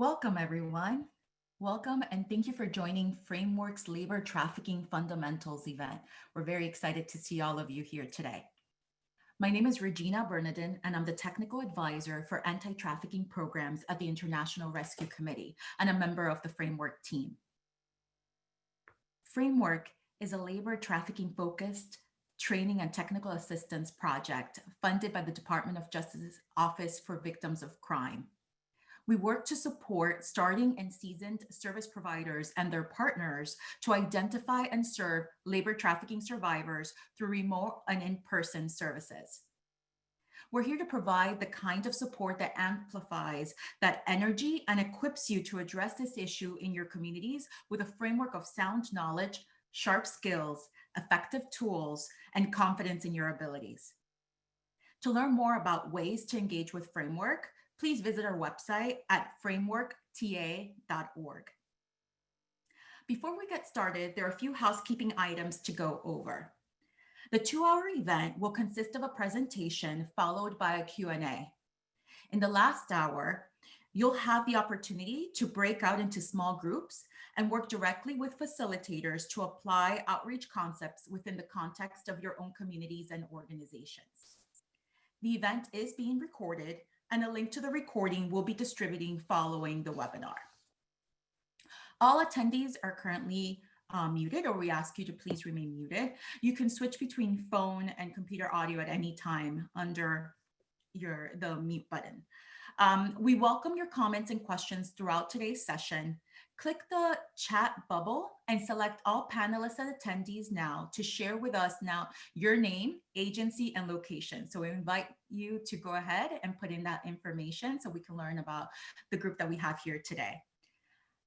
Welcome, everyone. Welcome, and thank you for joining Framework's Labor Trafficking Fundamentals event. We're very excited to see all of you here today. My name is Regina Bernardin, and I'm the Technical Advisor for Anti-Trafficking Programs at the International Rescue Committee and a member of the Framework team. Framework is a labor trafficking focused training and technical assistance project funded by the Department of Justice's Office for Victims of Crime. We work to support starting and seasoned service providers and their partners to identify and serve labor trafficking survivors through remote and in-person services. We're here to provide the kind of support that amplifies that energy and equips you to address this issue in your communities with a framework of sound knowledge, sharp skills, effective tools, and confidence in your abilities. To learn more about ways to engage with Framework, please visit our website at frameworkta.org. Before we get started, there are a few housekeeping items to go over. The 2-hour event will consist of a presentation followed by a Q&A. In the last hour, you'll have the opportunity to break out into small groups and work directly with facilitators to apply outreach concepts within the context of your own communities and organizations. The event is being recorded, and a link to the recording will be distributing following the webinar. All attendees are currently muted, or we ask you to please remain muted. You can switch between phone and computer audio at any time under the mute button. We welcome your comments and questions throughout today's session. Click the chat bubble and select all panelists and attendees now to share with us now your name, agency, and location. So we invite you to go ahead and put in that information so we can learn about the group that we have here today.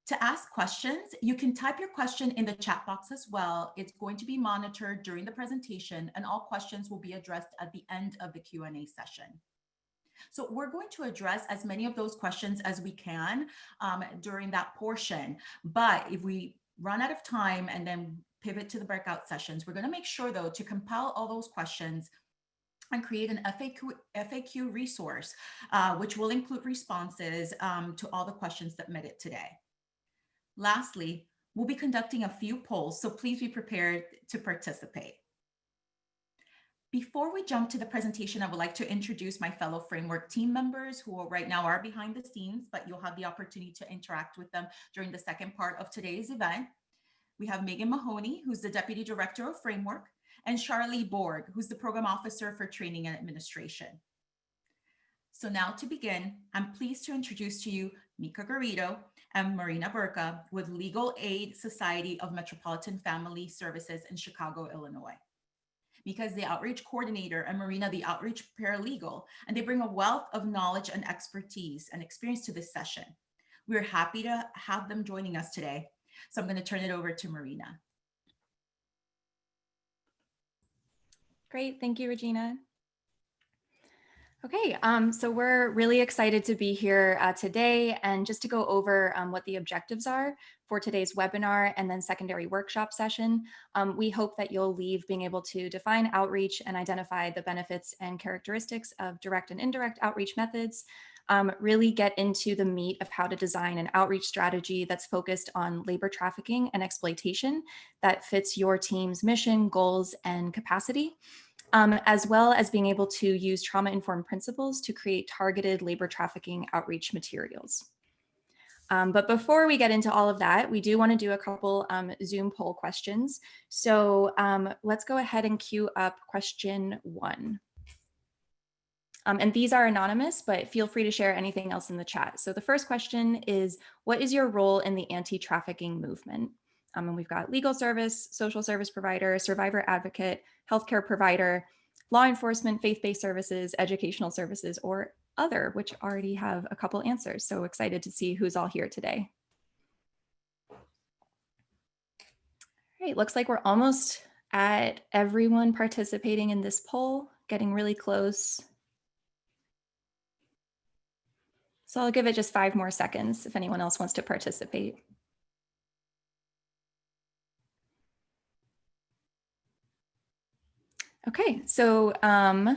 To ask questions, you can type your question in the chat box as well. It's going to be monitored during the presentation, and all questions will be addressed at the end of the Q&A session. So we're going to address as many of those questions as we can during that portion. But if we run out of time and then pivot to the breakout sessions, we're going to make sure, though, to compile all those questions and create an FAQ resource, which will include responses to all the questions submitted today. Lastly, we'll be conducting a few polls, so please be prepared to participate. Before we jump to the presentation, I would like to introduce my fellow Framework team members who right now are behind the scenes, but you'll have the opportunity to interact with them during the second part of today's event. We have Megan Mahoney, who's the Deputy Director of Framework, and Charlie Borg, who's the Program Officer for Training and Administration. So now to begin, I'm pleased to introduce to you Mica Garrido and Marina Burka with Legal Aid Society of Metropolitan Family Services in Chicago, Illinois. Mica is the outreach coordinator and Marina the outreach paralegal, and they bring a wealth of knowledge and expertise and experience to this session. We're happy to have them joining us today. So I'm going to turn it over to Marina. Great, thank you, Regina. Okay, so we're really excited to be here today, and just to go over what the objectives are for today's webinar and then secondary workshop session. We hope that you'll leave being able to define outreach and identify the benefits and characteristics of direct and indirect outreach methods, really get into the meat of how to design an outreach strategy that's focused on labor trafficking and exploitation that fits your team's mission, goals, and capacity. As well as being able to use trauma-informed principles to create targeted labor trafficking outreach materials. But before we get into all of that, we do want to do a couple Zoom poll questions. So let's go ahead and queue up question 1. And these are anonymous, but feel free to share anything else in the chat. So the first question is, what is your role in the anti-trafficking movement? And we've got legal service, social service provider, survivor advocate, healthcare provider, law enforcement, faith-based services, educational services, or other, which already have a couple answers. So excited to see who's all here today. All right, looks like we're almost at everyone participating in this poll, getting really close. So I'll give it just 5 more seconds if anyone else wants to participate. Okay, so I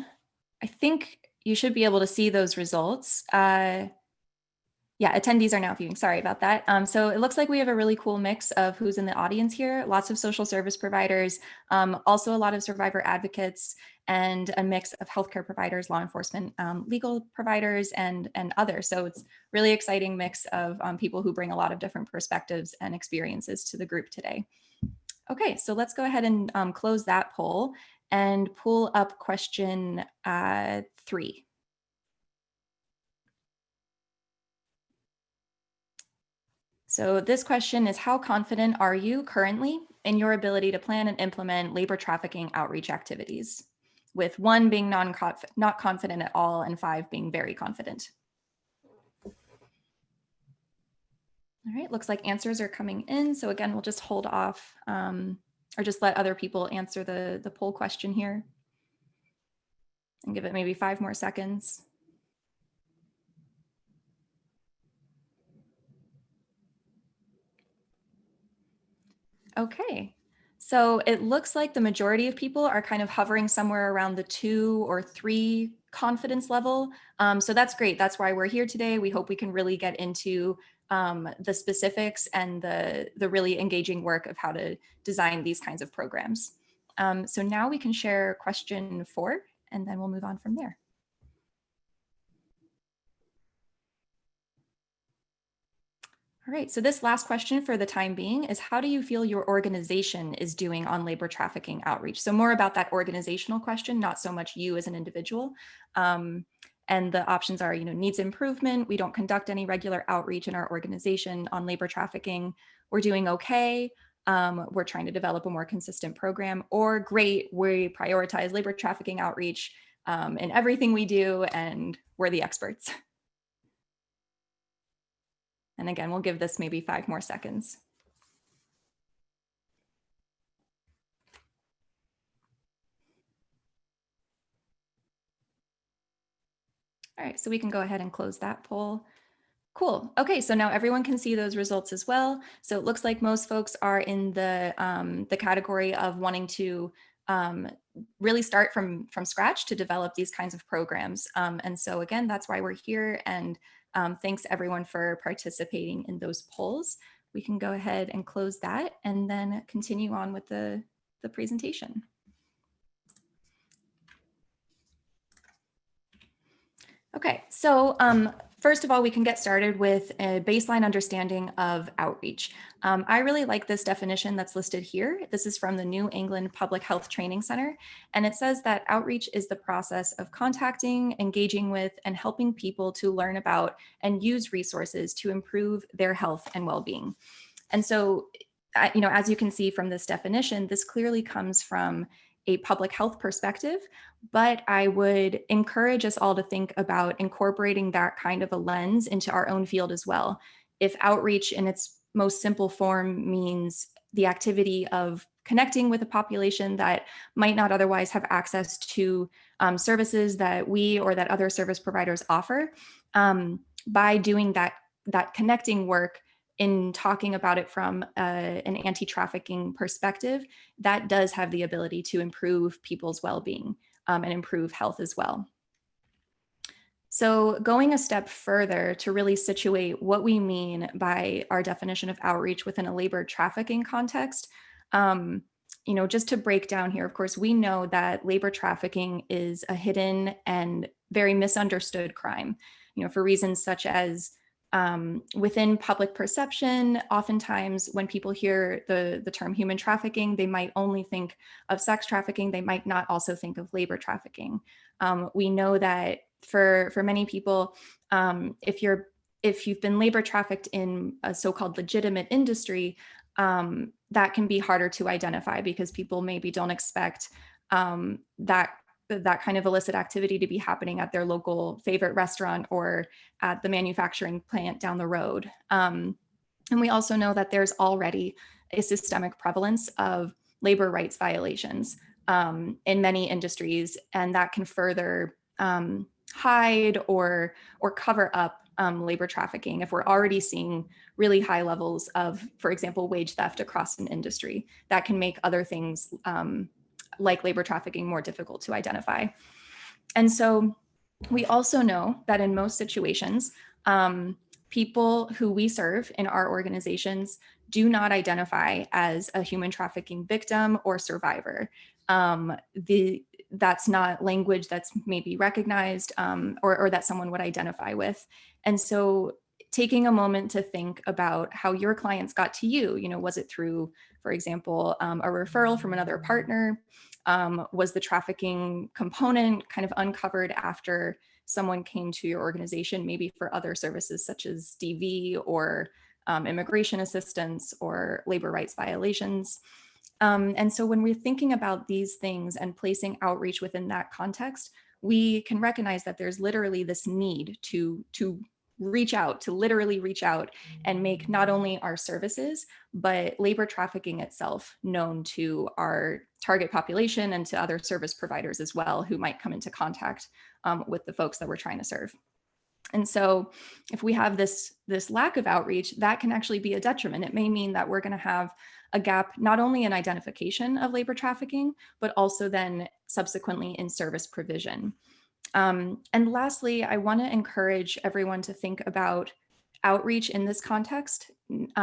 think you should be able to see those results. Yeah, attendees are now viewing. Sorry about that. So it looks like we have a really cool mix of who's in the audience here. Lots of social service providers, also a lot of survivor advocates, and a mix of healthcare providers, law enforcement, legal providers, and others. So it's really exciting mix of people who bring a lot of different perspectives and experiences to the group today. Okay, so let's go ahead and close that poll and pull up question 3. So this question is, how confident are you currently in your ability to plan and implement labor trafficking outreach activities? With 1 being not confident at all and 5 being very confident. All right, looks like answers are coming in. So again, we'll just hold off or just let other people answer the poll question here and give it maybe 5 more seconds. Okay, so it looks like the majority of people are kind of hovering somewhere around the 2 or 3 confidence level. So that's great. That's why we're here today. We hope we can really get into the specifics and the really engaging work of how to design these kinds of programs. So now we can share question 4, and then we'll move on from there. All right, so this last question for the time being is, how do you feel your organization is doing on labor trafficking outreach? So more about that organizational question, not so much you as an individual. And the options are, needs improvement. We don't conduct any regular outreach in our organization on labor trafficking. We're doing okay. We're trying to develop a more consistent program. Or great, we prioritize labor trafficking outreach in everything we do, and we're the experts. And again, we'll give this maybe 5 more seconds. All right, so we can go ahead and close that poll. Cool. Okay, so now everyone can see those results as well. So it looks like most folks are in the category of wanting to really start from scratch to develop these kinds of programs. And so again, that's why we're here. And thanks everyone for participating in those polls. We can go ahead and close that and then continue on with the presentation. Okay, so first of all, we can get started with a baseline understanding of outreach. I really like this definition that's listed here. This is from the New England Public Health Training Center, and it says that outreach is the process of contacting, engaging with, and helping people to learn about and use resources to improve their health and well-being. And so, as you can see from this definition, this clearly comes from a public health perspective, but I would encourage us all to think about incorporating that kind of a lens into our own field as well. If outreach in its most simple form means the activity of connecting with a population that might not otherwise have access to services that we or that other service providers offer, by doing that connecting work, in talking about it from an anti-trafficking perspective, that does have the ability to improve people's well-being and improve health as well. So going a step further to really situate what we mean by our definition of outreach within a labor trafficking context, just to break down here, of course, we know that labor trafficking is a hidden and very misunderstood crime, for reasons such as within public perception, oftentimes when people hear the term human trafficking, they might only think of sex trafficking. They might not also think of labor trafficking. We know that for many people, if you've been labor trafficked in a so-called legitimate industry, that can be harder to identify because people maybe don't expect that kind of illicit activity to be happening at their local favorite restaurant or at the manufacturing plant down the road. And we also know that there's already a systemic prevalence of labor rights violations in many industries, and that can further hide or cover up labor trafficking if we're already seeing really high levels of, for example, wage theft across an industry. That can make other things like labor trafficking more difficult to identify. And so we also know that in most situations, people who we serve in our organizations do not identify as a human trafficking victim or survivor. That's not language that's maybe recognized or that someone would identify with. And so taking a moment to think about how your clients got to you, was it through, for example, a referral from another partner? Was the trafficking component kind of uncovered after someone came to your organization, maybe for other services such as DV or immigration assistance or labor rights violations? And so when we're thinking about these things and placing outreach within that context, we can recognize that there's literally this need to reach out, to literally reach out and make not only our services, but labor trafficking itself known to our target population and to other service providers as well, who might come into contact with the folks that we're trying to serve. And so if we have this lack of outreach, that can actually be a detriment. It may mean that we're going to have a gap, not only in identification of labor trafficking, but also then subsequently in service provision. And lastly, I want to encourage everyone to think about outreach in this context, in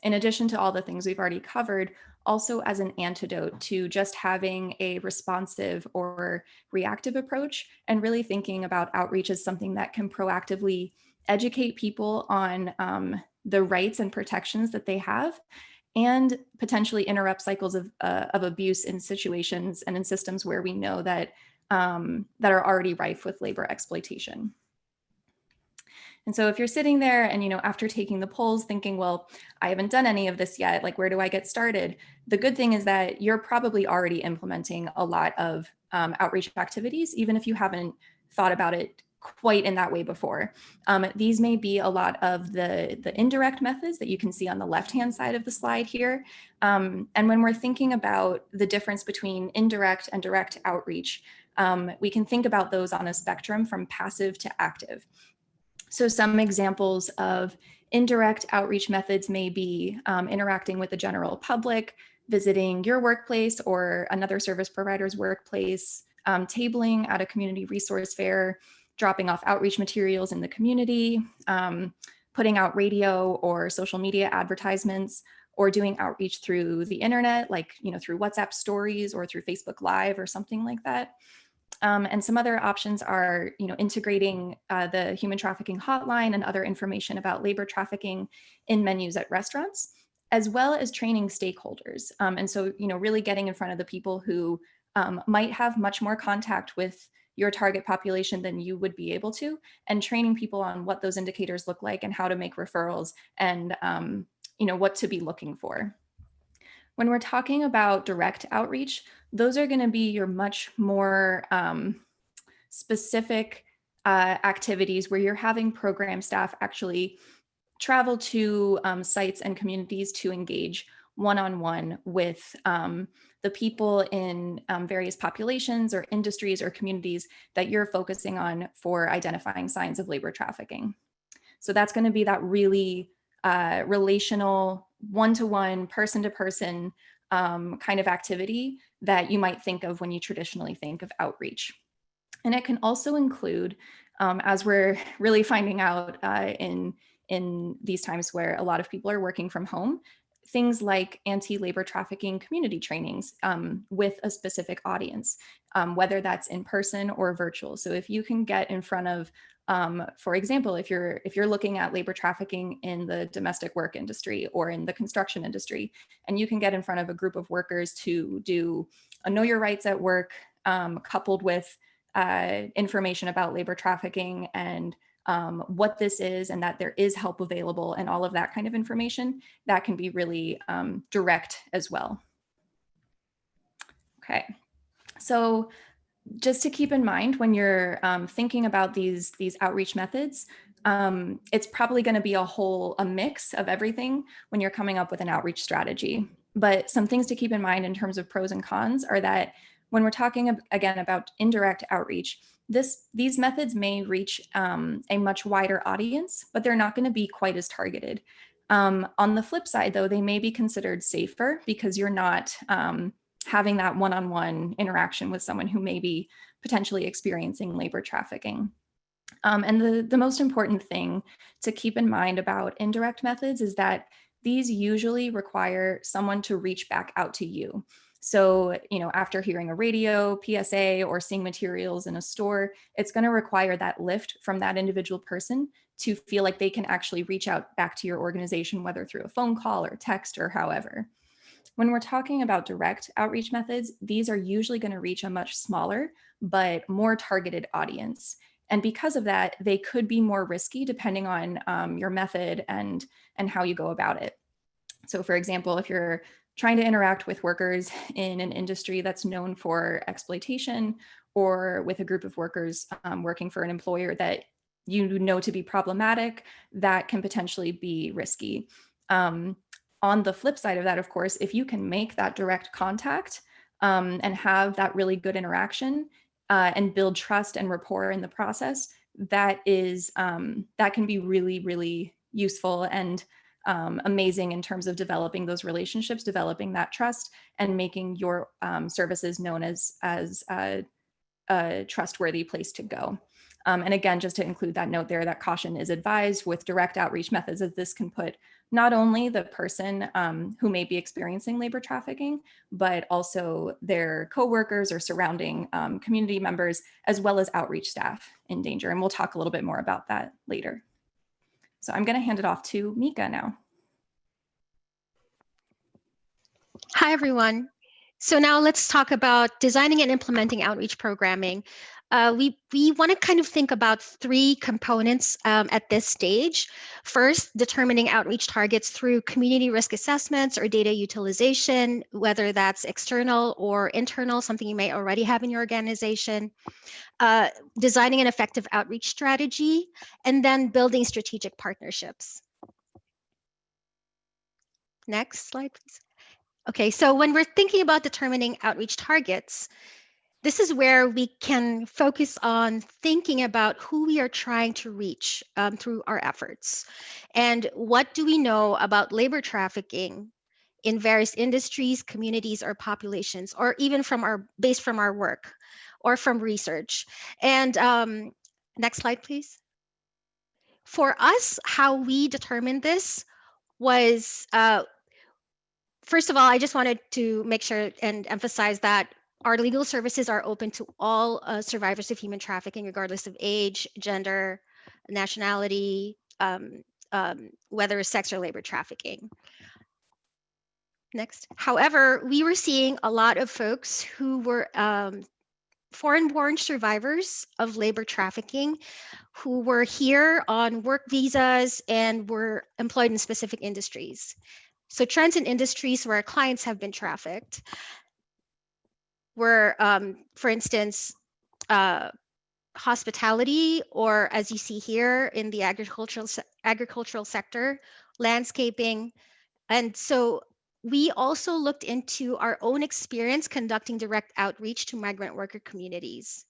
addition to all the things we've already covered, also as an antidote to just having a responsive or reactive approach, and really thinking about outreach as something that can proactively educate people on the rights and protections that they have, and potentially interrupt cycles of abuse in situations and in systems where we know that that are already rife with labor exploitation. And so if you're sitting there and, after taking the polls thinking, well, I haven't done any of this yet, like, where do I get started? The good thing is that you're probably already implementing a lot of outreach activities, even if you haven't thought about it quite in that way before. These may be a lot of the indirect methods that you can see on the left-hand side of the slide here. And when we're thinking about the difference between indirect and direct outreach, we can think about those on a spectrum from passive to active. So some examples of indirect outreach methods may be interacting with the general public, visiting your workplace or another service provider's workplace, tabling at a community resource fair, dropping off outreach materials in the community, putting out radio or social media advertisements, or doing outreach through the internet, like through WhatsApp stories or through Facebook Live or something like that. And some other options are, integrating the human trafficking hotline and other information about labor trafficking in menus at restaurants, as well as training stakeholders. And so, really getting in front of the people who might have much more contact with your target population than you would be able to, and training people on what those indicators look like and how to make referrals and, what to be looking for. When we're talking about direct outreach, those are going to be your much more specific activities where you're having program staff actually travel to sites and communities to engage one-on-one with the people in various populations or industries or communities that you're focusing on for identifying signs of labor trafficking. So that's going to be that really relational, one-to-one, person-to-person kind of activity that you might think of when you traditionally think of outreach. And it can also include, as we're really finding out in these times where a lot of people are working from home, things like anti-labor trafficking community trainings with a specific audience, whether that's in person or virtual. So if you can get in front of, for example, if you're looking at labor trafficking in the domestic work industry or in the construction industry, and you can get in front of a group of workers to do a know your rights at work, coupled with information about labor trafficking and what this is, and that there is help available and all of that kind of information, that can be really direct as well. Okay, so just to keep in mind when you're thinking about these outreach methods, it's probably going to be a mix of everything when you're coming up with an outreach strategy. But some things to keep in mind in terms of pros and cons are that when we're talking again about indirect outreach, these methods may reach a much wider audience, but they're not going to be quite as targeted. On the flip side, though, they may be considered safer because you're not having that one-on-one interaction with someone who may be potentially experiencing labor trafficking. And the most important thing to keep in mind about indirect methods is that these usually require someone to reach back out to you. So, after hearing a radio, PSA, or seeing materials in a store, it's going to require that lift from that individual person to feel like they can actually reach out back to your organization, whether through a phone call or text or however. When we're talking about direct outreach methods, these are usually going to reach a much smaller but more targeted audience. And because of that, they could be more risky depending on your method and how you go about it. So for example, if you're trying to interact with workers in an industry that's known for exploitation, or with a group of workers working for an employer that you know to be problematic, that can potentially be risky. On the flip side of that, of course, if you can make that direct contact and have that really good interaction and build trust and rapport in the process, that can be really, really useful and amazing in terms of developing those relationships, developing that trust, and making your services known as a trustworthy place to go. And again, just to include that note there, that caution is advised with direct outreach methods, as this can put not only the person who may be experiencing labor trafficking, but also their coworkers or surrounding community members, as well as outreach staff, in danger. And we'll talk a little bit more about that later. So I'm going to hand it off to Mica now. Hi, everyone. So now let's talk about designing and implementing outreach programming. We want to kind of think about three components at this stage. First, determining outreach targets through community risk assessments or data utilization, whether that's external or internal, something you may already have in your organization. Designing an effective outreach strategy, and then building strategic partnerships. Next slide, please. Okay, so when we're thinking about determining outreach targets, this is where we can focus on thinking about who we are trying to reach through our efforts. And what do we know about labor trafficking in various industries, communities, or populations, or even based from our work or from research. And next slide, please. For us, how we determined this was, first of all, I just wanted to make sure and emphasize that our legal services are open to all survivors of human trafficking, regardless of age, gender, nationality, whether it's sex or labor trafficking. Next. However, we were seeing a lot of folks who were foreign-born survivors of labor trafficking who were here on work visas and were employed in specific industries. So trends in industries where our clients have been trafficked were, for instance, hospitality, or as you see here in the agricultural sector, landscaping. And so we also looked into our own experience conducting direct outreach to migrant worker communities.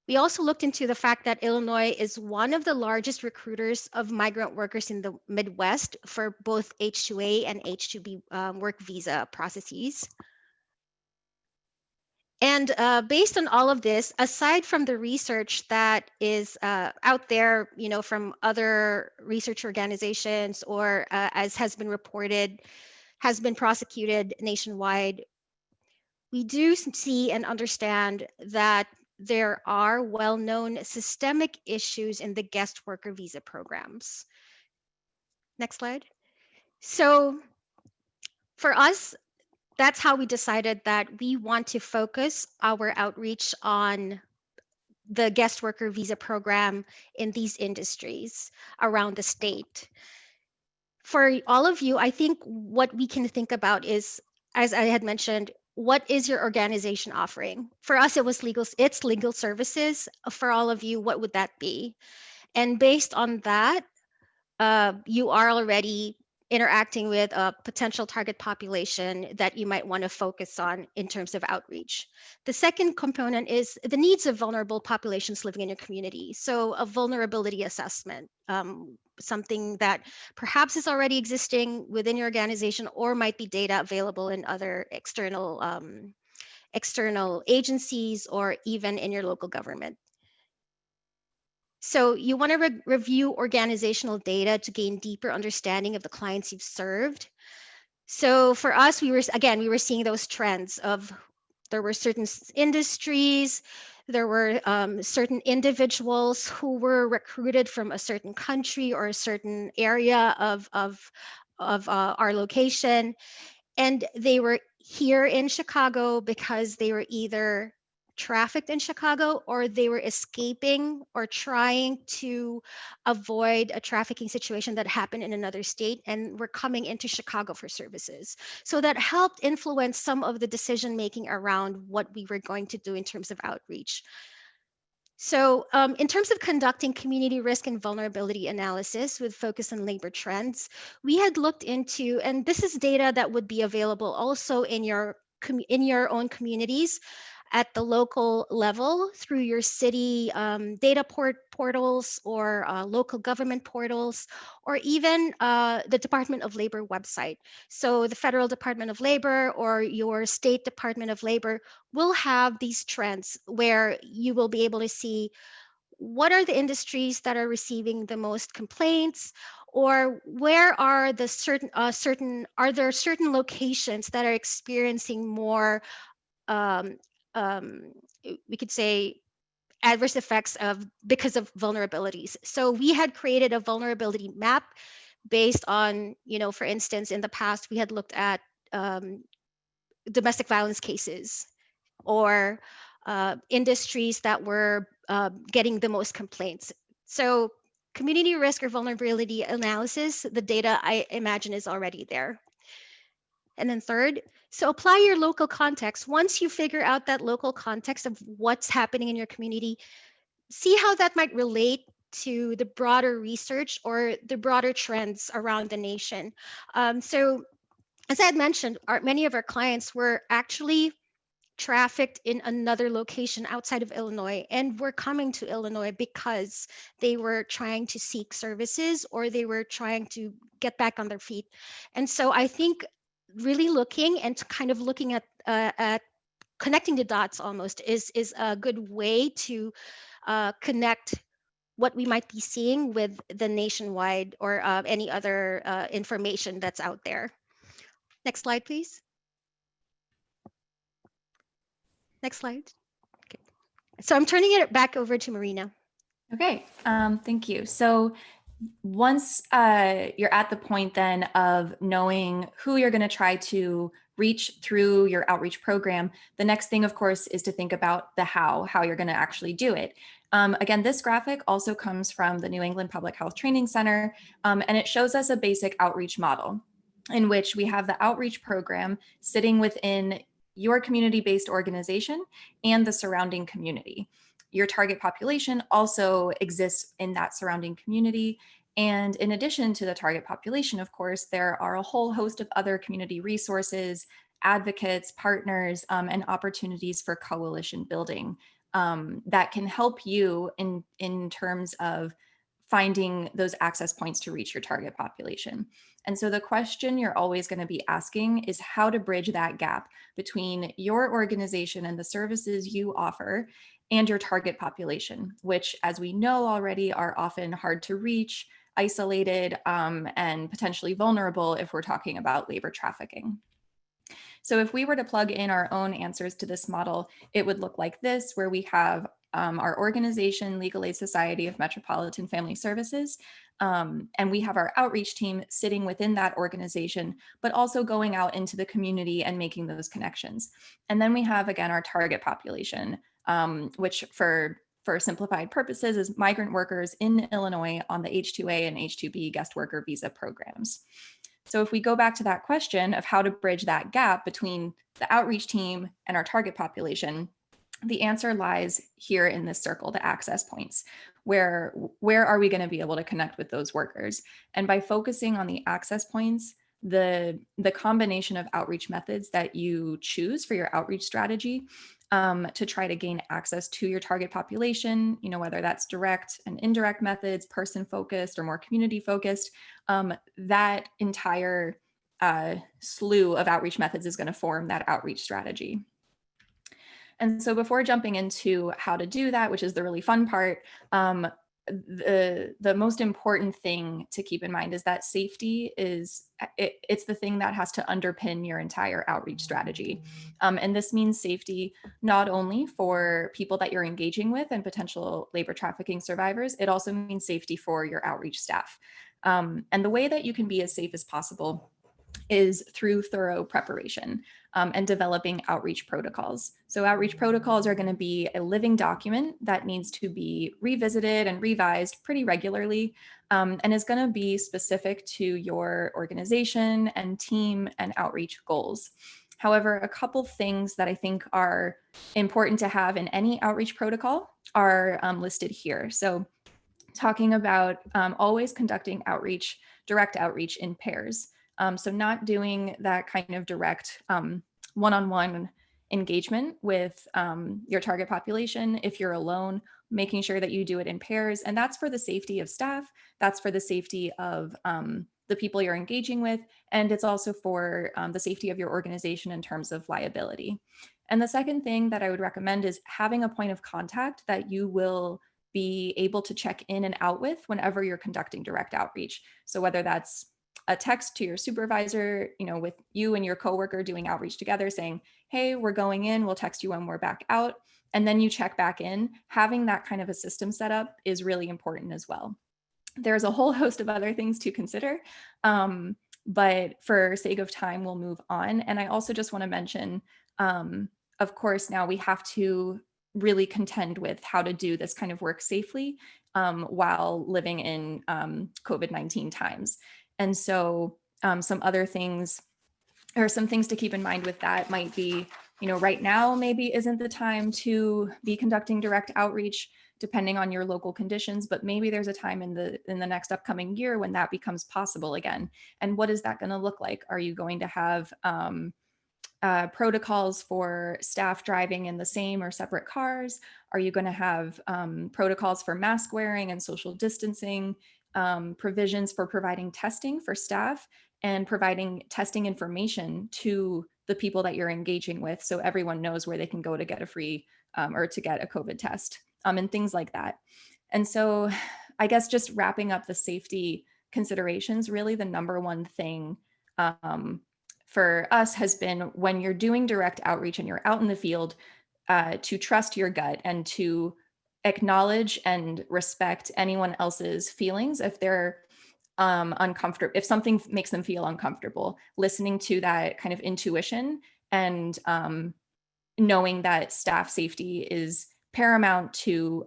We also looked into the fact that Illinois is one of the largest recruiters of migrant workers in the Midwest for both H-2A and H-2B work visa processes. And based on all of this, aside from the research that is out there, from other research organizations, or as has been reported, has been prosecuted nationwide, we do see and understand that there are well-known systemic issues in the guest worker visa programs. Next slide. So for us, that's how we decided that we want to focus our outreach on the guest worker visa program in these industries around the state. For all of you, I think what we can think about is, as I had mentioned, what is your organization offering? For us, it's legal services. For all of you, what would that be? And based on that, you are already interacting with a potential target population that you might want to focus on in terms of outreach. The second component is the needs of vulnerable populations living in your community. So a vulnerability assessment, something that perhaps is already existing within your organization or might be data available in other external agencies or even in your local government. So you want to review organizational data to gain deeper understanding of the clients you've served. So for us, we were seeing those trends of there were certain industries, there were certain individuals who were recruited from a certain country or a certain area of our location, and they were here in Chicago because they were either trafficked in Chicago or they were escaping or trying to avoid a trafficking situation that happened in another state and were coming into Chicago for services. So that helped influence some of the decision making around what we were going to do in terms of outreach. So in terms of conducting community risk and vulnerability analysis with focus on labor trends, we had looked into, and this is data that would be available also in your own communities at the local level through your city data portals or local government portals, or even the Department of Labor website. So the Federal Department of Labor or your state Department of Labor will have these trends where you will be able to see what are the industries that are receiving the most complaints, or where are the are there certain locations that are experiencing more um, um, we could say adverse effects of because of vulnerabilities. So we had created a vulnerability map based on, for instance, in the past we had looked at domestic violence cases or industries that were getting the most complaints. So community risk or vulnerability analysis, the data I imagine is already there. And then third, so apply your local context. Once you figure out that local context of what's happening in your community, see how that might relate to the broader research or the broader trends around the nation. So as I had mentioned, many of our clients were actually trafficked in another location outside of Illinois and were coming to Illinois because they were trying to seek services or they were trying to get back on their feet. And so I think really looking and kind of looking at connecting the dots almost is a good way to connect what we might be seeing with the nationwide or any other information that's out there. Next slide, please. Next slide. Okay. So I'm turning it back over to Marina. Okay, thank you. So once you're at the point then of knowing who you're going to try to reach through your outreach program, the next thing, of course, is to think about the how you're going to actually do it. Again, this graphic also comes from the New England Public Health Training Center, and it shows us a basic outreach model in which we have the outreach program sitting within your community-based organization and the surrounding community. Your target population also exists in that surrounding community. And in addition to the target population, of course, there are a whole host of other community resources, advocates, partners, and opportunities for coalition building that can help you in terms of finding those access points to reach your target population. And so the question you're always going to be asking is how to bridge that gap between your organization and the services you offer and your target population, which, as we know already, are often hard to reach, isolated, and potentially vulnerable if we're talking about labor trafficking. So if we were to plug in our own answers to this model, it would look like this, where we have our organization, Legal Aid Society of Metropolitan Family Services, and we have our outreach team sitting within that organization, but also going out into the community and making those connections. And then we have, again, our target population, which for simplified purposes is migrant workers in Illinois on the H-2A and H-2B guest worker visa programs. So if we go back to that question of how to bridge that gap between the outreach team and our target population, the answer lies here in this circle, the access points. Where are we going to be able to connect with those workers? And by focusing on the access points, the combination of outreach methods that you choose for your outreach strategy to try to gain access to your target population, whether that's direct and indirect methods, person-focused or more community-focused, that entire slew of outreach methods is going to form that outreach strategy. And so before jumping into how to do that, which is the really fun part, the most important thing to keep in mind is that safety is, it's the thing that has to underpin your entire outreach strategy. And this means safety not only for people that you're engaging with and potential labor trafficking survivors, it also means safety for your outreach staff. And the way that you can be as safe as possible is through thorough preparation and developing outreach protocols. So outreach protocols are going to be a living document that needs to be revisited and revised pretty regularly, and is going to be specific to your organization and team and outreach goals. However, a couple things that I think are important to have in any outreach protocol are listed here. So talking about always conducting outreach, direct outreach in pairs. So not doing that kind of direct one-on-one engagement with your target population if you're alone, making sure that you do it in pairs. And that's for the safety of staff. That's for the safety of the people you're engaging with. And it's also for the safety of your organization in terms of liability. And the second thing that I would recommend is having a point of contact that you will be able to check in and out with whenever you're conducting direct outreach. So whether that's a text to your supervisor, with you and your coworker doing outreach together saying, hey, we're going in, we'll text you when we're back out. And then you check back in. Having that kind of a system set up is really important as well. There's a whole host of other things to consider, but for sake of time, we'll move on. And I also just want to mention, of course, now we have to really contend with how to do this kind of work safely while living in COVID-19 times. And so some other things, or some things to keep in mind with that might be, right now maybe isn't the time to be conducting direct outreach depending on your local conditions, but maybe there's a time in the next upcoming year when that becomes possible again. And what is that going to look like? Are you going to have protocols for staff driving in the same or separate cars? Are you going to have protocols for mask wearing and social distancing, provisions for providing testing for staff and providing testing information to the people that you're engaging with so everyone knows where they can go to get a free or to get a COVID test and things like that. And so I guess just wrapping up the safety considerations, really the number one thing for us has been when you're doing direct outreach and you're out in the field, to trust your gut and to acknowledge and respect anyone else's feelings if they're uncomfortable, if something makes them feel uncomfortable, listening to that kind of intuition and knowing that staff safety is paramount to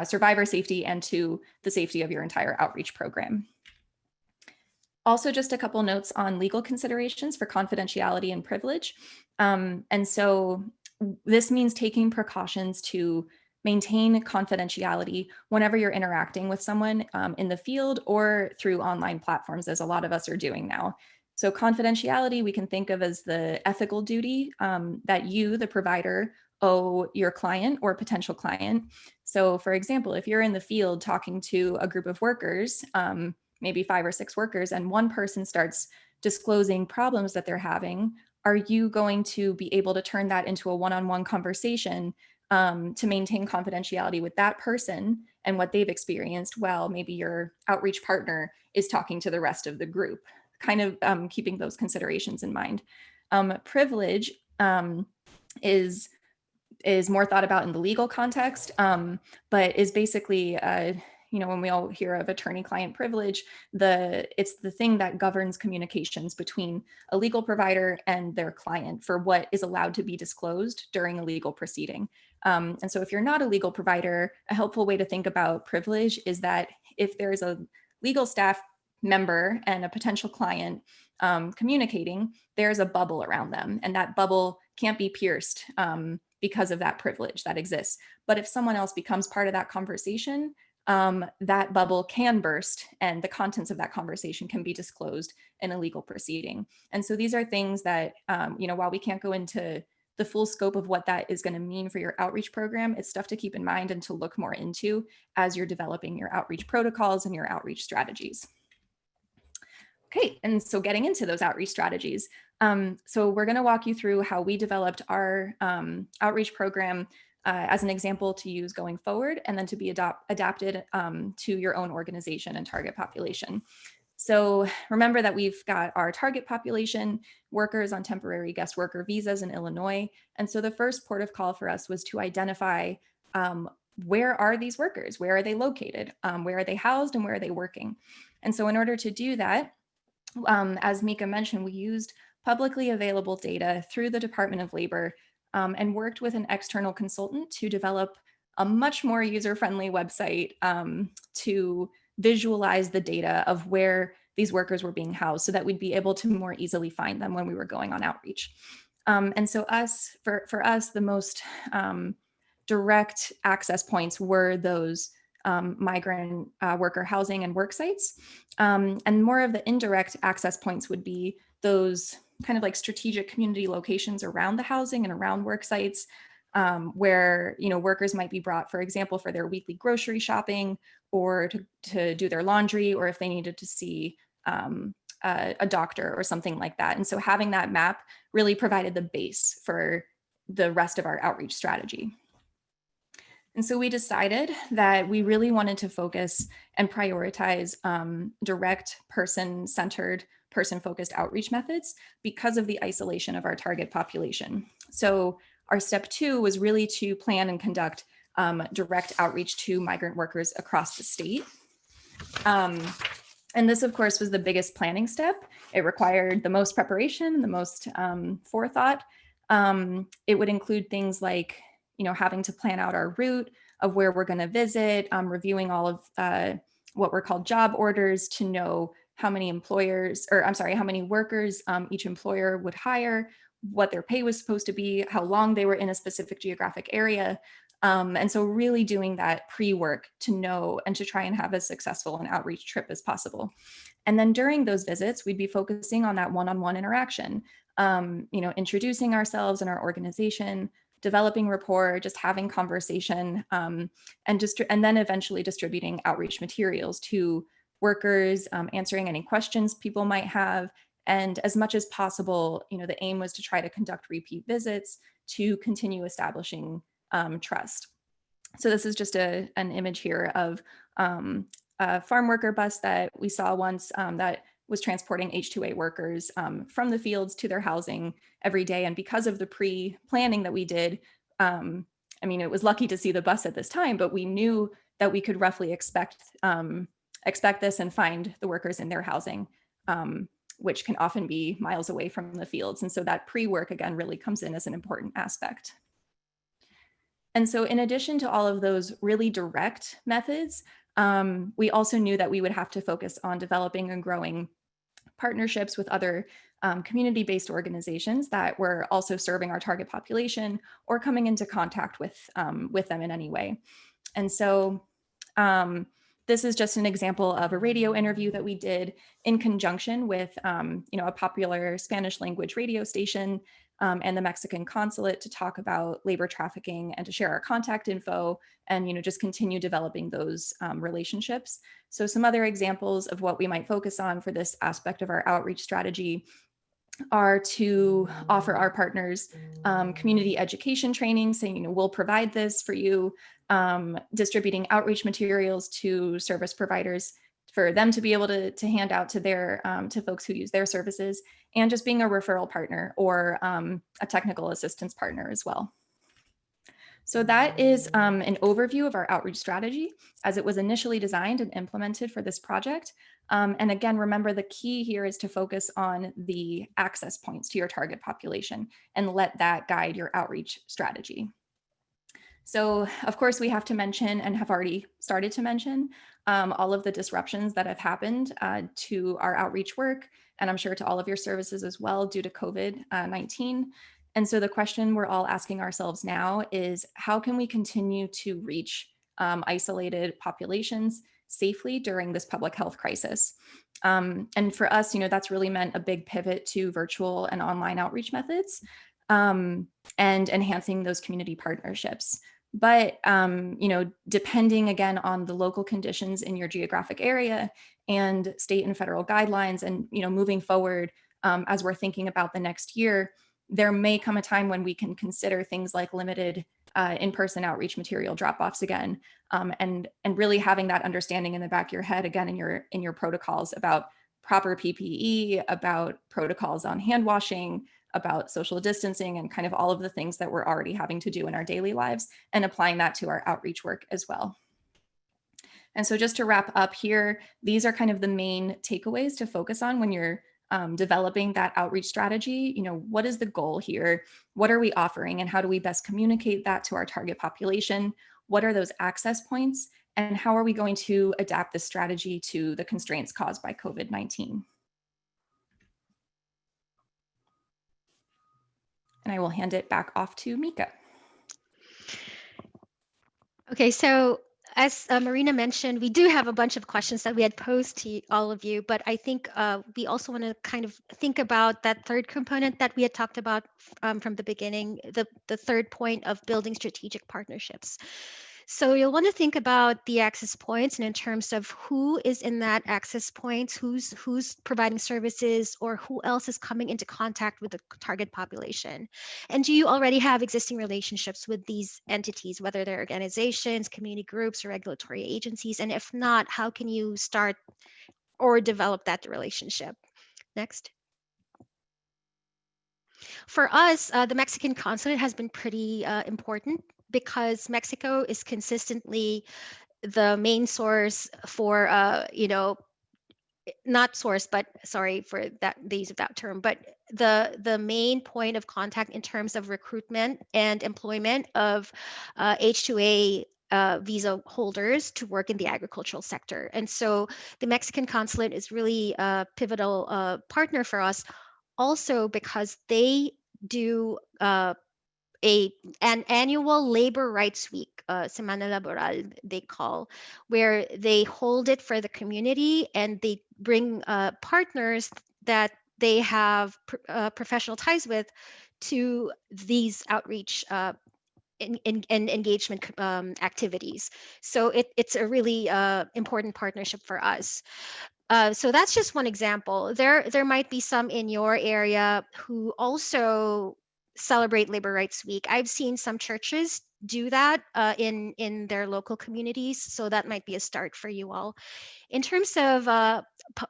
survivor safety and to the safety of your entire outreach program. Also, just a couple notes on legal considerations for confidentiality and privilege. And so this means taking precautions to maintain confidentiality whenever you're interacting with someone in the field or through online platforms, as a lot of us are doing now. So confidentiality, we can think of as the ethical duty that you, the provider, owe your client or potential client. So for example, if you're in the field talking to a group of workers, maybe 5 or 6 workers, and one person starts disclosing problems that they're having, are you going to be able to turn that into a one-on-one conversation to maintain confidentiality with that person and what they've experienced while maybe your outreach partner is talking to the rest of the group, kind of keeping those considerations in mind. Privilege is more thought about in the legal context, but is basically when we all hear of attorney-client privilege, it's the thing that governs communications between a legal provider and their client for what is allowed to be disclosed during a legal proceeding. And so if you're not a legal provider, a helpful way to think about privilege is that if there's a legal staff member and a potential client communicating, there's a bubble around them, and that bubble can't be pierced because of that privilege that exists. But if someone else becomes part of that conversation, that bubble can burst and the contents of that conversation can be disclosed in a legal proceeding. And so these are things that, while we can't go into the full scope of what that is going to mean for your outreach program, it's stuff to keep in mind and to look more into as you're developing your outreach protocols and your outreach strategies. Okay, and so getting into those outreach strategies. So we're going to walk you through how we developed our outreach program as an example to use going forward, and then to be adapted to your own organization and target population. So remember that we've got our target population, workers on temporary guest worker visas in Illinois. And so the first port of call for us was to identify where are these workers? Where are they located? Where are they housed and where are they working? And so in order to do that, as Mica mentioned, we used publicly available data through the Department of Labor and worked with an external consultant to develop a much more user-friendly website to visualize the data of where these workers were being housed so that we'd be able to more easily find them when we were going on outreach. And so for us, the most direct access points were those migrant worker housing and work sites. And more of the indirect access points would be those kind of like strategic community locations around the housing and around work sites, where workers might be brought, for example, for their weekly grocery shopping or to do their laundry, or if they needed to see a doctor or something like that. And so having that map really provided the base for the rest of our outreach strategy. And so we decided that we really wanted to focus and prioritize direct person-centered, person-focused outreach methods because of the isolation of our target population. So our step 2 was really to plan and conduct direct outreach to migrant workers across the state. And this, of course, was the biggest planning step. It required the most preparation, the most forethought. It would include things like having to plan out our route of where we're going to visit, reviewing all of what were called job orders to know how many how many workers each employer would hire, what their pay was supposed to be, how long they were in a specific geographic area. And so really doing that pre-work to know and to try and have as successful an outreach trip as possible. And then during those visits, we'd be focusing on that one-on-one interaction, introducing ourselves and our organization, developing rapport, just having conversation, and then eventually distributing outreach materials to workers, answering any questions people might have. And as much as possible, the aim was to try to conduct repeat visits to continue establishing trust. So this is just an image here of a farm worker bus that we saw once that was transporting H-2A workers from the fields to their housing every day. And because of the pre-planning that we did, it was lucky to see the bus at this time, but we knew that we could roughly expect this and find the workers in their housing, which can often be miles away from the fields. And so that pre-work, again, really comes in as an important aspect. And so in addition to all of those really direct methods, we also knew that we would have to focus on developing and growing partnerships with other community-based organizations that were also serving our target population or coming into contact with them in any way. And so this is just an example of a radio interview that we did in conjunction with a popular Spanish language radio station and the Mexican consulate to talk about labor trafficking and to share our contact info and just continue developing those relationships. So some other examples of what we might focus on for this aspect of our outreach strategy are to offer our partners community education training, saying, we'll provide this for you, distributing outreach materials to service providers for them to be able to hand out to their to folks who use their services, and just being a referral partner or a technical assistance partner as well. So that is an overview of our outreach strategy as it was initially designed and implemented for this project. And again, remember the key here is to focus on the access points to your target population and let that guide your outreach strategy. So of course, we have to mention and have already started to mention all of the disruptions that have happened to our outreach work, and I'm sure to all of your services as well due to COVID-19. And so the question we're all asking ourselves now is, how can we continue to reach isolated populations safely during this public health crisis? And for us, that's really meant a big pivot to virtual and online outreach methods and enhancing those community partnerships. But, depending again on the local conditions in your geographic area and state and federal guidelines and, moving forward as we're thinking about the next year, there may come a time when we can consider things like limited in-person outreach material drop-offs again, and really having that understanding in the back of your head again in your protocols about proper PPE, about protocols on hand washing, about social distancing, and kind of all of the things that we're already having to do in our daily lives, and applying that to our outreach work as well. And so just to wrap up here, these are kind of the main takeaways to focus on when you're developing that outreach strategy. You know, what is the goal here? What are we offering, and how do we best communicate that to our target population? What are those access points? And how are we going to adapt this strategy to the constraints caused by COVID-19? And I will hand it back off to Mica. Okay, so as Marina mentioned, we do have a bunch of questions that we had posed to all of you, but I think we also want to kind of think about that third component that we had talked about from the beginning, the third point of building strategic partnerships. So you'll want to think about the access points and in terms of who is in that access point, who's providing services, or who else is coming into contact with the target population. And do you already have existing relationships with these entities, whether they're organizations, community groups, or regulatory agencies? And if not, how can you start or develop that relationship? Next. For us, the Mexican consulate has been pretty important because Mexico is consistently the main source for, not source, but sorry for that, the use of that term, but the main point of contact in terms of recruitment and employment of H-2A visa holders to work in the agricultural sector. And so the Mexican consulate is really a pivotal partner for us, also because they do an annual labor rights week, Semana Laboral, they call, where they hold it for the community and they bring partners that they have professional ties with to these outreach and engagement activities. So it's a really important partnership for us. So that's just one example. There might be some in your area who also celebrate Labor Rights Week. I've seen some churches do that in their local communities, so that might be a start for you all. In terms of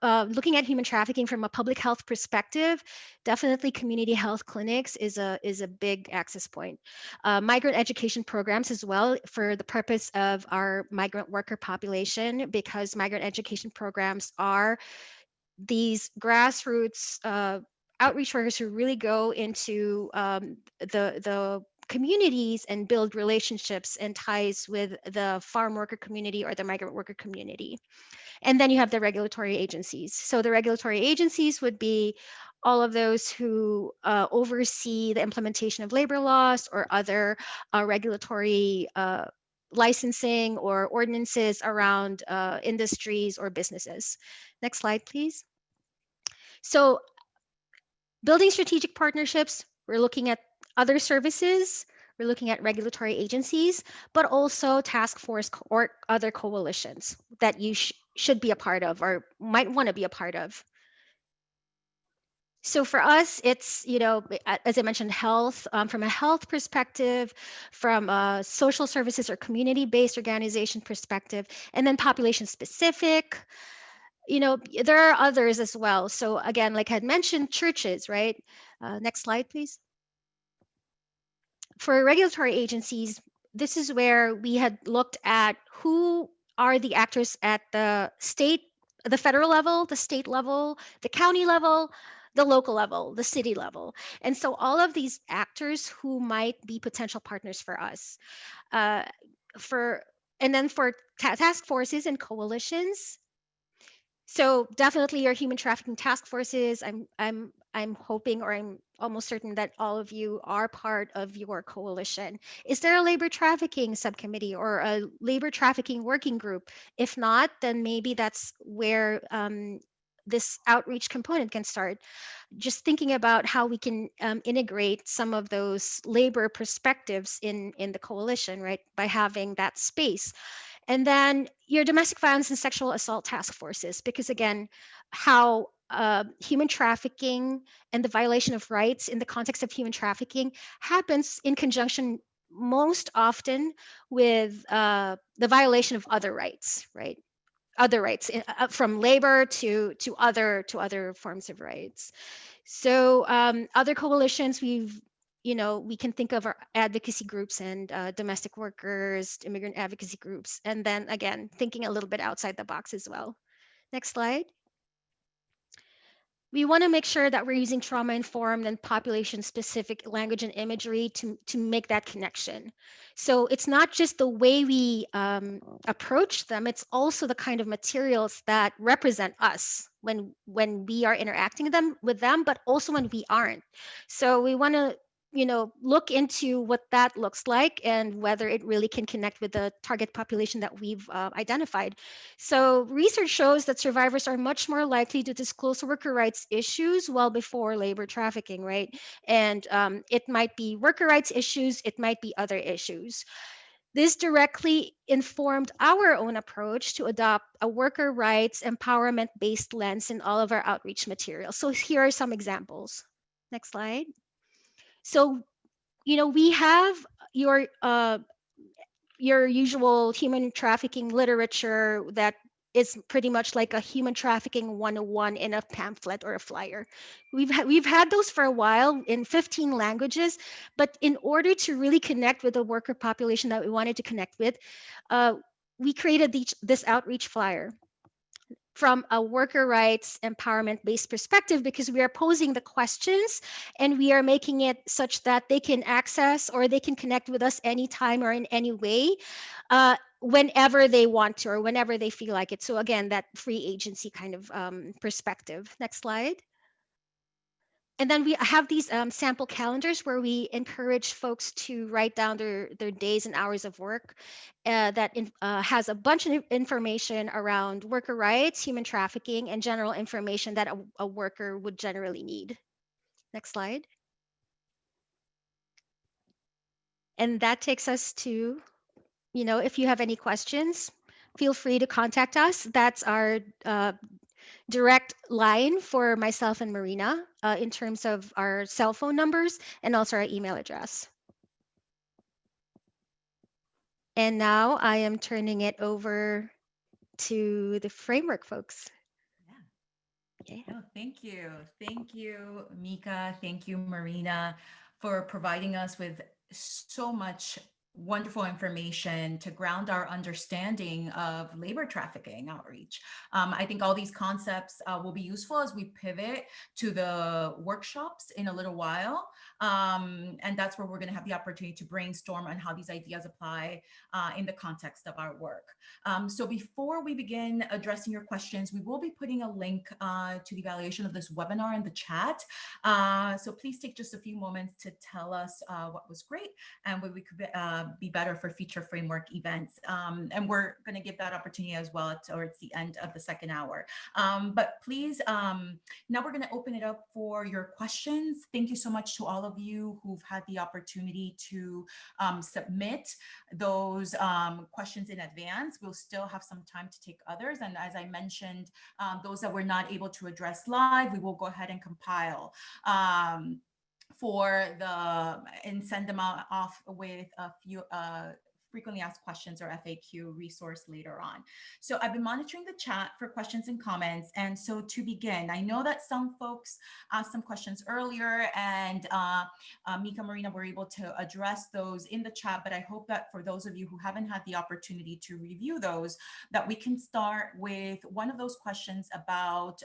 looking at human trafficking from a public health perspective, definitely community health clinics is a big access point. Migrant education programs as well for the purpose of our migrant worker population, because migrant education programs are these grassroots outreach workers who really go into the communities and build relationships and ties with the farm worker community or the migrant worker community. And then you have the regulatory agencies. So the regulatory agencies would be all of those who oversee the implementation of labor laws or other regulatory licensing or ordinances around industries or businesses. Next slide, please. So building strategic partnerships, we're looking at other services, we're looking at regulatory agencies, but also task force or other coalitions that you should be a part of or might want to be a part of. So for us, it's, as I mentioned, health, from a health perspective, from a social services or community-based organization perspective, and then population specific. There are others as well. So again, like I had mentioned, churches, right? Next slide, please. For regulatory agencies, this is where we had looked at who are the actors at the federal level, the state level, the county level, the local level, the city level. And so all of these actors who might be potential partners for us. And then for task forces and coalitions, so definitely your human trafficking task forces, I'm hoping, or I'm almost certain that all of you are part of your coalition. Is there a labor trafficking subcommittee or a labor trafficking working group? If not, then maybe that's where this outreach component can start. Just thinking about how we can integrate some of those labor perspectives in the coalition, right? By having that space. And then your domestic violence and sexual assault task forces, because again, how human trafficking and the violation of rights in the context of human trafficking happens in conjunction most often with the violation of other rights, right? Other rights, from labor to other forms of rights. So other coalitions we can think of our advocacy groups and domestic workers, immigrant advocacy groups, and then again thinking a little bit outside the box as well. Next slide. We want to make sure that we're using trauma informed and population specific language and imagery to make that connection. So it's not just the way we approach them, it's also the kind of materials that represent us when we are interacting with them, but also when we aren't. So we want to look into what that looks like and whether it really can connect with the target population that we've identified. So research shows that survivors are much more likely to disclose worker rights issues well before labor trafficking, right? And it might be worker rights issues, it might be other issues. This directly informed our own approach to adopt a worker rights empowerment-based lens in all of our outreach materials. So here are some examples. Next slide. So, we have your usual human trafficking literature that is pretty much like a human trafficking 101 in a pamphlet or a flyer. We've had those for a while in 15 languages, but in order to really connect with the worker population that we wanted to connect with, we created this outreach flyer from a worker rights empowerment based perspective, because we are posing the questions and we are making it such that they can access or they can connect with us anytime or in any way, whenever they want to or whenever they feel like it. So again, that free agency kind of perspective. Next slide. And then we have these sample calendars where we encourage folks to write down their days and hours of work that has a bunch of information around worker rights, human trafficking, and general information that a worker would generally need. Next slide. And that takes us to, if you have any questions, feel free to contact us. That's our direct line for myself and Marina in terms of our cell phone numbers and also our email address. And now I am turning it over to the framework folks. Yeah. No, thank you. Thank you, Mica. Thank you, Marina, for providing us with so much wonderful information to ground our understanding of labor trafficking outreach. I think all these concepts will be useful as we pivot to the workshops in a little while. And that's where we're going to have the opportunity to brainstorm on how these ideas apply in the context of our work. So before we begin addressing your questions, we will be putting a link to the evaluation of this webinar in the chat. So please take just a few moments to tell us what was great and what we could be better for future framework events. And we're going to give that opportunity as well towards the end of the second hour. But please, now we're going to open it up for your questions. Thank you so much to all of you who've had the opportunity to submit those questions in advance. We'll still have some time to take others. And as I mentioned, those that we're not able to address live, we will go ahead and compile and send them off with a few frequently asked questions or FAQ resource later on. So I've been monitoring the chat for questions and comments. And so to begin, I know that some folks asked some questions earlier and Mica, Marina were able to address those in the chat, but I hope that for those of you who haven't had the opportunity to review those, that we can start with one of those questions about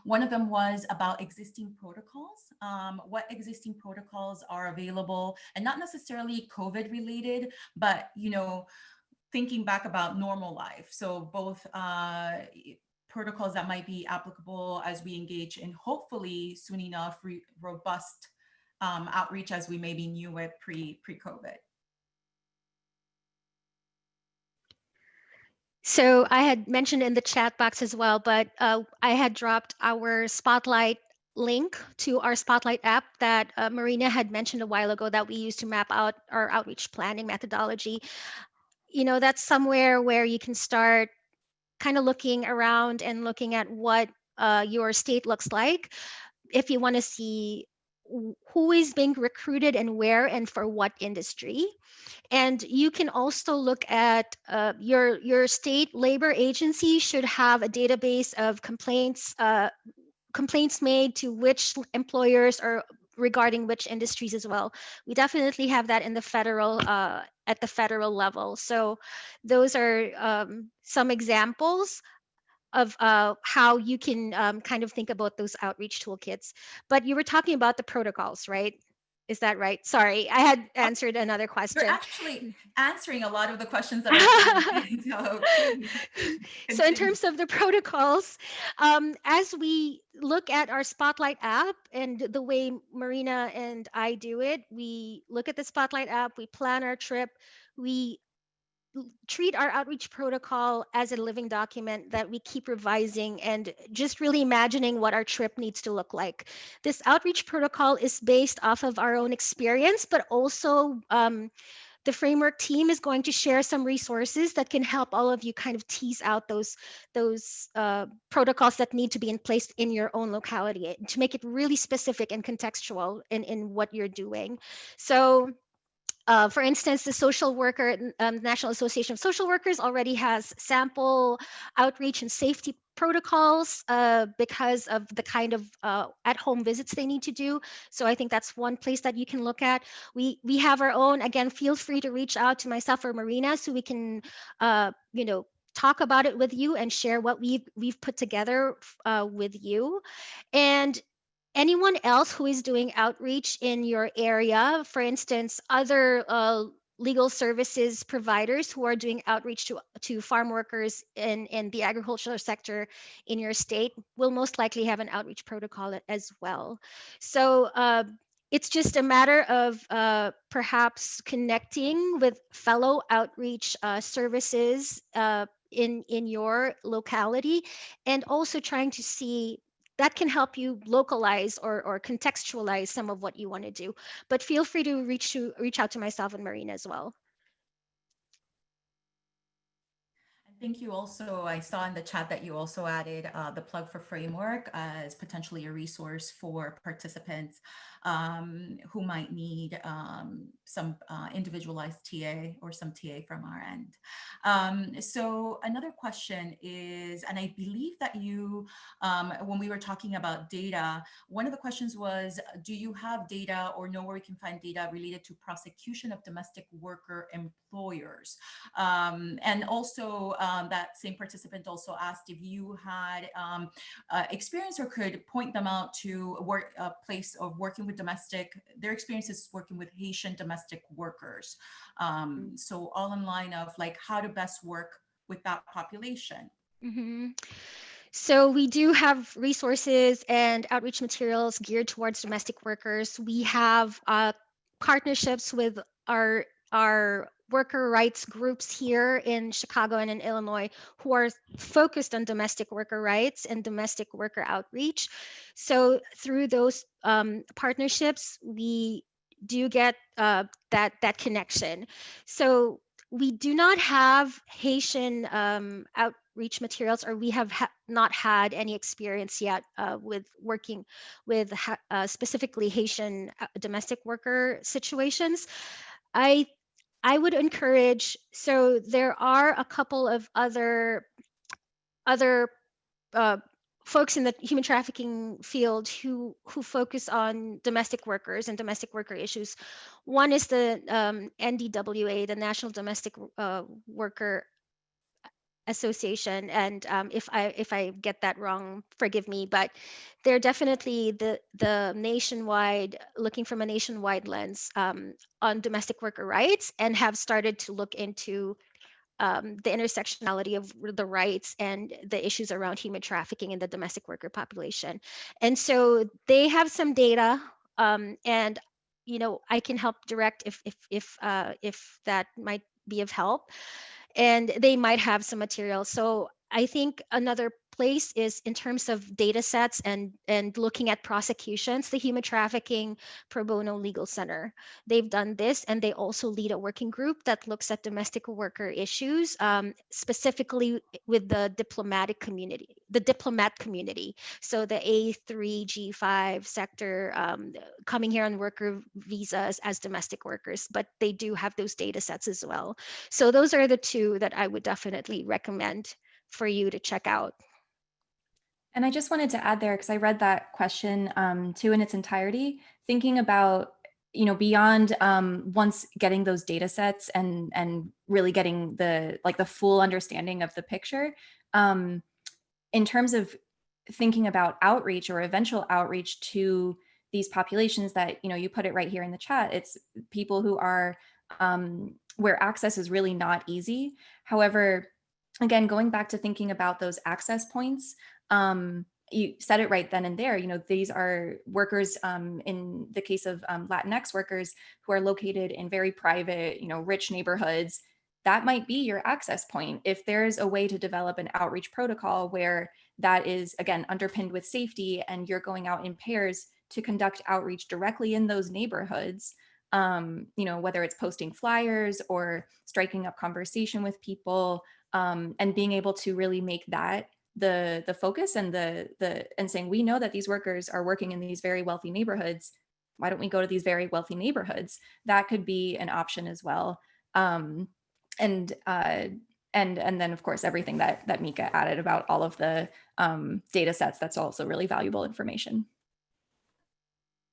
one of them was about existing protocols, what existing protocols are available, and not necessarily COVID related, but thinking back about normal life. So both protocols that might be applicable as we engage in hopefully soon enough robust outreach as we maybe knew it pre-COVID. So I had mentioned in the chat box as well, but I had dropped our Spotlight link to our Spotlight app that Marina had mentioned a while ago that we use to map out our outreach planning methodology. That's somewhere where you can start kind of looking around and looking at what your state looks like. If you want to see who is being recruited and where and for what industry. And you can also look at your state labor agency should have a database of complaints made to which employers or regarding which industries as well. We definitely have that in the federal at the federal level. So those are some examples of how you can kind of think about those outreach toolkits. But you were talking about the protocols, right? Is that right? Sorry, I had answered another You're question. actually answering a lot of the questions that I had. So please So in continue. terms of the protocols, as we look at our Spotlight app and the way Marina and I do it, we look at the Spotlight app, we plan our trip, we treat our outreach protocol as a living document that we keep revising and just really imagining what our trip needs to look like. This outreach protocol is based off of our own experience, but also the framework team is going to share some resources that can help all of you kind of tease out those protocols that need to be in place in your own locality to make it really specific and contextual in what you're doing. So for instance, the social worker, National Association of Social Workers already has sample outreach and safety protocols because of the kind of at-home visits they need to do. So I think that's one place that you can look at. We have our own. Again, feel free to reach out to myself or Marina so we can, talk about it with you and share what we've put together with you. And anyone else who is doing outreach in your area, for instance, other legal services providers who are doing outreach to farm workers in the agricultural sector in your state, will most likely have an outreach protocol as well. So it's just a matter of perhaps connecting with fellow outreach services in your locality, and also trying to see that can help you localize or contextualize some of what you want to do. But feel free to reach out to myself and Marina as well. Thank you. Also, I saw in the chat that you also added the plug for framework as potentially a resource for participants who might need some individualized TA or some TA from our end. So another question is, and I believe that you, when we were talking about data, one of the questions was, do you have data or know where we can find data related to prosecution of domestic worker employers? And also that same participant also asked if you had experience or could point them out to a place of working with their experiences working with Haitian domestic workers. So all in line of like how to best work with that population. Mm-hmm. So we do have resources and outreach materials geared towards domestic workers. We have partnerships with our worker rights groups here in Chicago and in Illinois who are focused on domestic worker rights and domestic worker outreach. So through those partnerships, we do get that connection. So we do not have Haitian outreach materials, or we have not had any experience yet with working with specifically Haitian domestic worker situations. I I would encourage. So there are a couple of other uh, folks in the human trafficking field who focus on domestic workers and domestic worker issues. One is the NDWA, the National Domestic Worker Association, and if I get that wrong, forgive me, but they're definitely the nationwide, looking from a nationwide lens on domestic worker rights, and have started to look into the intersectionality of the rights and the issues around human trafficking in the domestic worker population. And so they have some data, and I can help direct if that might be of help, and they might have some material. So I think another place is in terms of data sets and looking at prosecutions, the Human Trafficking Pro Bono Legal Center. They've done this, and they also lead a working group that looks at domestic worker issues, specifically with the diplomat community. So the A3, G5 sector, coming here on worker visas as domestic workers, but they do have those data sets as well. So those are the two that I would definitely recommend for you to check out. And I just wanted to add there, because I read that question too in its entirety, thinking about, beyond once getting those data sets and really getting the full understanding of the picture, in terms of thinking about outreach or eventual outreach to these populations that, you put it right here in the chat, it's people who are where access is really not easy. However, again, going back to thinking about those access points, you said it right then and there. These are workers, in the case of Latinx workers, who are located in very private, rich neighborhoods. That might be your access point. If there's a way to develop an outreach protocol where that is, again, underpinned with safety, and you're going out in pairs to conduct outreach directly in those neighborhoods, whether it's posting flyers or striking up conversation with people, and being able to really make that the focus, and and saying, we know that these workers are working in these very wealthy neighborhoods. Why don't we go to these very wealthy neighborhoods? That could be an option as well. And then, of course, everything that Mica added about all of the data sets, that's also really valuable information.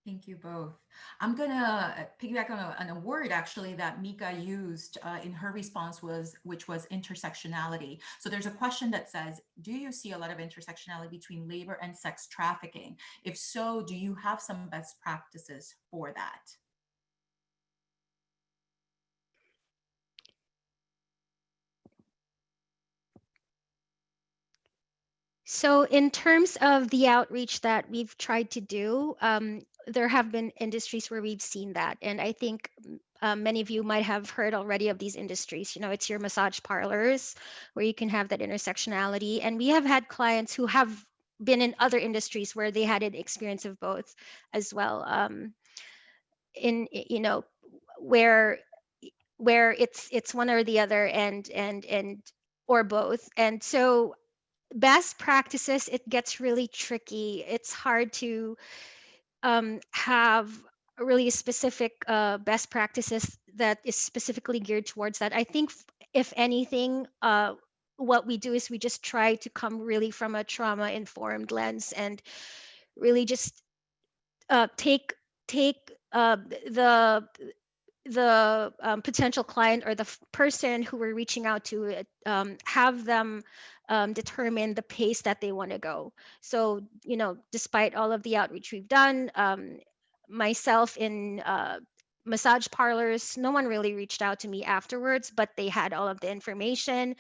Thank you both. I'm going to piggyback on a word actually that Mica used in her response, which was intersectionality. So there's a question that says, do you see a lot of intersectionality between labor and sex trafficking? If so, do you have some best practices for that? So in terms of the outreach that we've tried to do, there have been industries where we've seen that. And I think many of you might have heard already of these industries. It's your massage parlors where you can have that intersectionality. And we have had clients who have been in other industries where they had an experience of both as well. Where it's one or the other, and or both. And so best practices, it gets really tricky. It's hard to have really specific best practices that is specifically geared towards that. I think if anything, what we do is we just try to come really from a trauma informed lens, and really just take the potential client or the person who we're reaching out to, have them determine the pace that they want to go. So, despite all of the outreach we've done, myself in massage parlors, no one really reached out to me afterwards, but they had all of the information.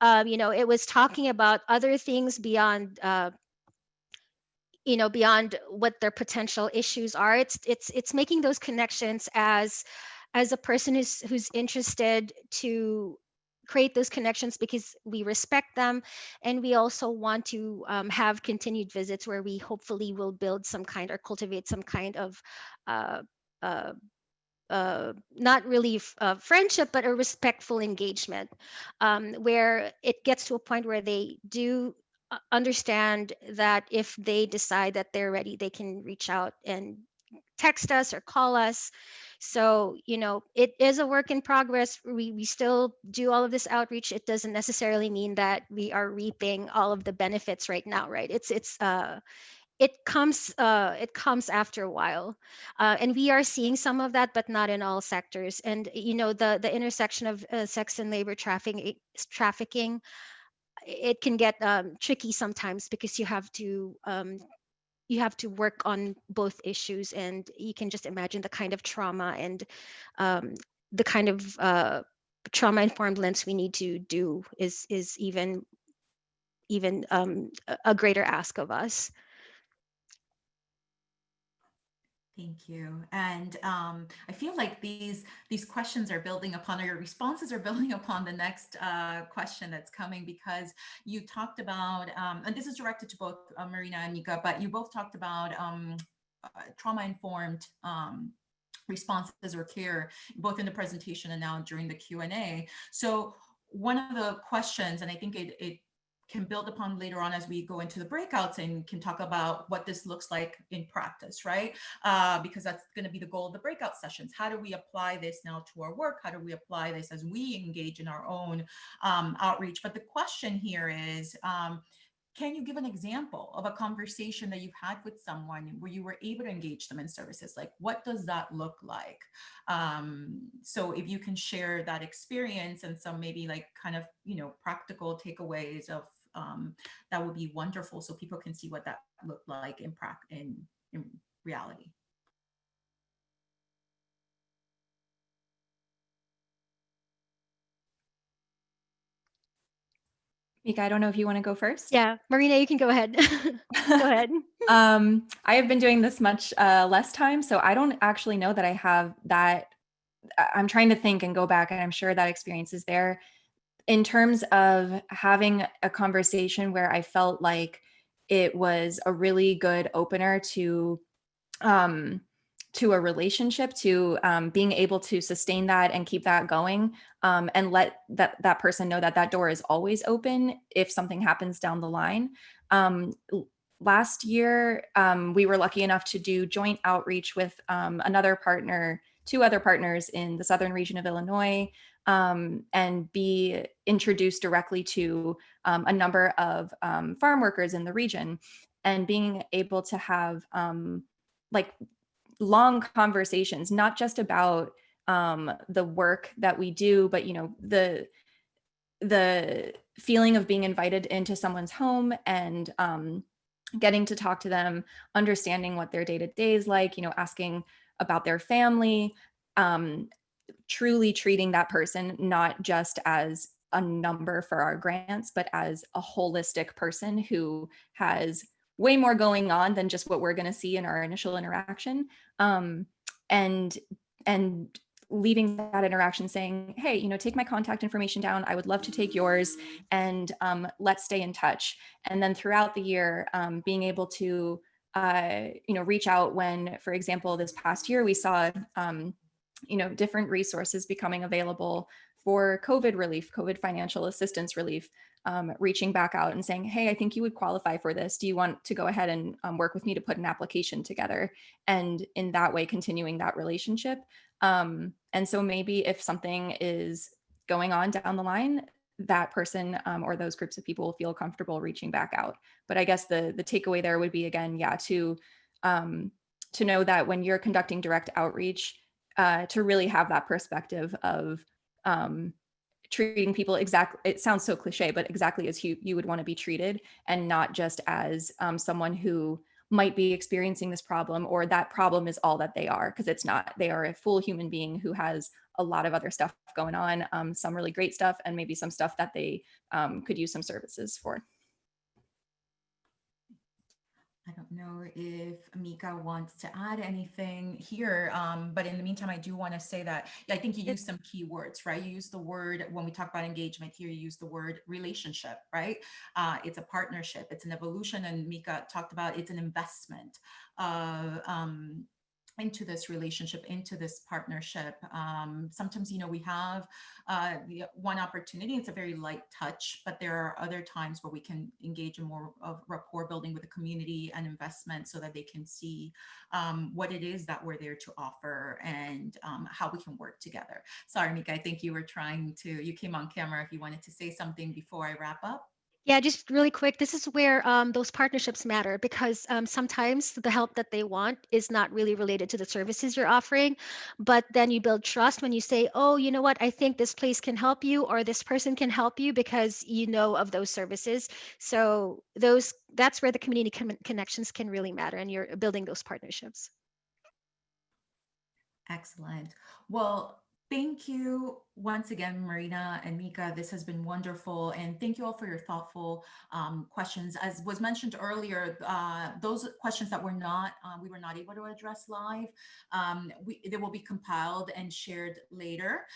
It was talking about other things beyond beyond what their potential issues are. It's making those connections as a person who's interested to create those connections, because we respect them, and we also want to have continued visits where we hopefully will build some kind or cultivate some kind of uh, uh, not really friendship, but a respectful engagement, where it gets to a point where they do understand that if they decide that they're ready, they can reach out and text us or call us. So, it is a work in progress. We still do all of this outreach. It doesn't necessarily mean that we are reaping all of the benefits right now, right? It comes after a while, and we are seeing some of that, but not in all sectors. And the intersection of sex and labor trafficking, it can get tricky sometimes, because you have to work on both issues, and you can just imagine the kind of trauma and the kind of trauma informed lens we need to do is even a greater ask of us. Thank you. And I feel like these questions are building upon, or your responses are building upon the next question that's coming, because you talked about, and this is directed to both Marina and Mica, but you both talked about trauma-informed responses or care, both in the presentation and now during the Q&A. So one of the questions, and I think it can build upon later on as we go into the breakouts and can talk about what this looks like in practice, right? Because that's going to be the goal of the breakout sessions. How do we apply this now to our work? How do we apply this as we engage in our own outreach? But the question here is, can you give an example of a conversation that you've had with someone where you were able to engage them in services? Like, what does that look like? So if you can share that experience and some maybe like kind of, practical takeaways of that would be wonderful, so people can see what that looked like in reality. Mica, I don't know if you want to go first. Yeah, Marina, you can go ahead. Go ahead. I have been doing this much less time, so I don't actually know that I have that. I'm trying to think and go back, and I'm sure that experience is there. In terms of having a conversation where I felt like it was a really good opener to a relationship, to being able to sustain that and keep that going, and let that person know that that door is always open if something happens down the line. Last year, we were lucky enough to do joint outreach with another partner, two other partners in the southern region of Illinois, and be introduced directly to a number of farm workers in the region, and being able to have like long conversations, not just about the work that we do, but the feeling of being invited into someone's home and getting to talk to them, understanding what their day-to-day is like, asking about their family, truly treating that person not just as a number for our grants, but as a holistic person who has way more going on than just what we're going to see in our initial interaction. And leaving that interaction saying, hey, take my contact information down. I would love to take yours, and let's stay in touch. And then throughout the year, being able to reach out when, for example, this past year, we saw different resources becoming available for COVID relief, COVID financial assistance relief, reaching back out and saying, hey, I think you would qualify for this. Do you want to go ahead and work with me to put an application together? And in that way, continuing that relationship. And so maybe if something is going on down the line, that person or those groups of people will feel comfortable reaching back out. But I guess the takeaway there would be, again, to know that when you're conducting direct outreach, to really have that perspective of treating people exactly, it sounds so cliche, but exactly as you would want to be treated, and not just as someone who might be experiencing this problem, or that problem is all that they are, because it's not. They are a full human being who has a lot of other stuff going on, some really great stuff, and maybe some stuff that they could use some services for. I don't know if Mica wants to add anything here, but in the meantime, I do want to say that I think you use some key words, right? You use the word, when we talk about engagement here, you use the word relationship, right? It's a partnership, it's an evolution, and Mica talked about it's an investment into this relationship, into this partnership. Sometimes, we have the one opportunity, it's a very light touch, but there are other times where we can engage in more of rapport building with the community and investment, so that they can see what it is that we're there to offer, and how we can work together. Sorry, Mica, I think you came on camera if you wanted to say something before I wrap up. Yeah, just really quick. This is where those partnerships matter, because sometimes the help that they want is not really related to the services you're offering. But then you build trust when you say, oh, you know what, I think this place can help you, or this person can help you, because you know of those services. So that's where the community connections can really matter, and you're building those partnerships. Excellent. Well, Thank you once again, Marina and Mica. This has been wonderful. And thank you all for your thoughtful questions. As was mentioned earlier, those questions that we were not able to address live, they will be compiled and shared later.